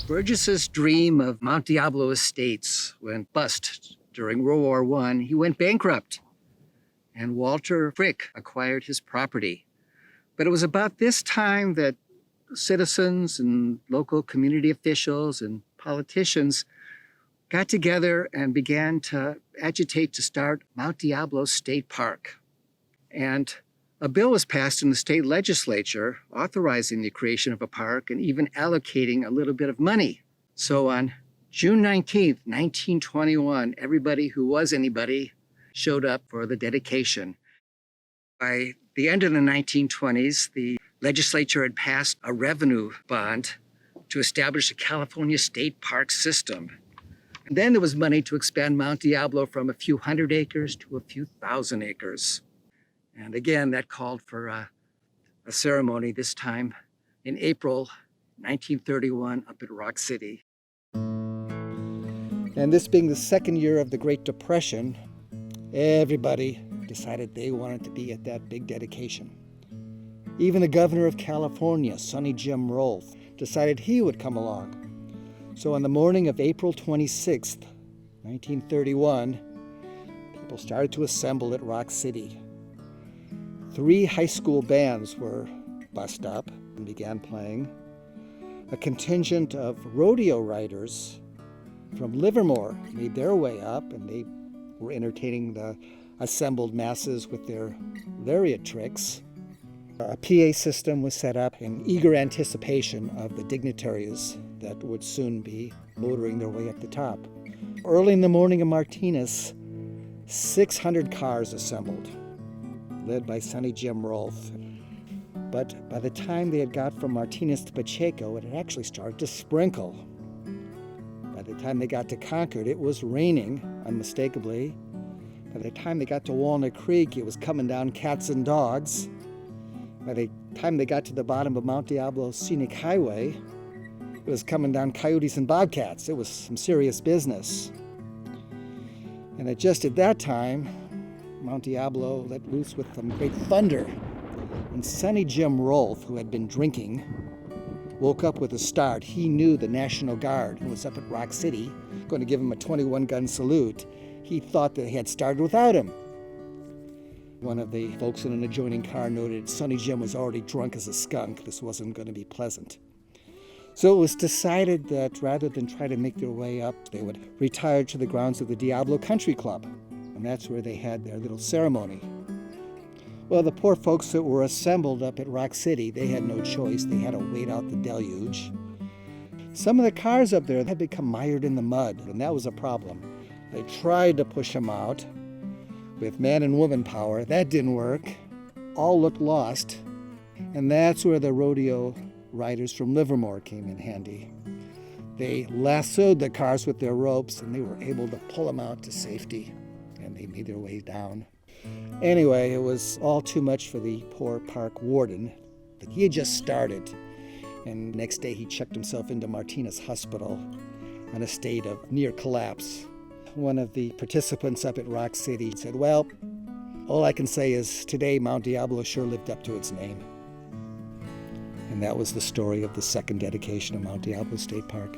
Burgess's dream of Mount Diablo Estates went bust during World War I. He went bankrupt, and Walter Frick acquired his property. But it was about this time that citizens and local community officials and politicians got together and began to agitate to start Mount Diablo State Park. And a bill was passed in the state legislature authorizing the creation of a park and even allocating a little bit of money. So on June 19th, 1921, everybody who was anybody showed up for the dedication. By the end of the 1920s, the legislature had passed a revenue bond to establish a California state park system. And then there was money to expand Mount Diablo from a few hundred acres to a few thousand acres. And again, that called for a ceremony, this time in April 1931 up at Rock City. And this being the second year of the Great Depression, everybody decided they wanted to be at that big dedication. Even the governor of California, Sonny Jim Rolfe, decided he would come along. So on the morning of April 26th, 1931, people started to assemble at Rock City. 3 high school bands were bussed up and began playing. A contingent of rodeo riders from Livermore made their way up, and they were entertaining the assembled masses with their lariat tricks. A PA system was set up in eager anticipation of the dignitaries that would soon be motoring their way up the top. Early in the morning of Martinez, 600 cars assembled, led by Sonny Jim Rolfe. But by the time they had got from Martinez to Pacheco, it had actually started to sprinkle. By the time they got to Concord, it was raining unmistakably. By the time they got to Walnut Creek, it was coming down cats and dogs. By the time they got to the bottom of Mount Diablo Scenic Highway, it was coming down coyotes and bobcats. It was some serious business. And just at that time, Mount Diablo let loose with some great thunder. And Sonny Jim Rolfe, who had been drinking, woke up with a start. He knew the National Guard, who was up at Rock City, going to give him a 21-gun salute. He thought that they had started without him. One of the folks in an adjoining car noted Sonny Jim was already drunk as a skunk. This wasn't going to be pleasant. So it was decided that rather than try to make their way up, they would retire to the grounds of the Diablo Country Club. And that's where they had their little ceremony. Well, the poor folks that were assembled up at Rock City, they had no choice. They had to wait out the deluge. Some of the cars up there had become mired in the mud, and that was a problem. They tried to push them out with man and woman power. That didn't work. All looked lost. And that's where the rodeo riders from Livermore came in handy. They lassoed the cars with their ropes, and they were able to pull them out to safety. And they made their way down. Anyway, it was all too much for the poor park warden. But he had just started. And the next day he checked himself into Martinez Hospital in a state of near collapse. One of the participants up at Rock City said, well, all I can say is today Mount Diablo sure lived up to its name. And that was the story of the second dedication of Mount Diablo State Park.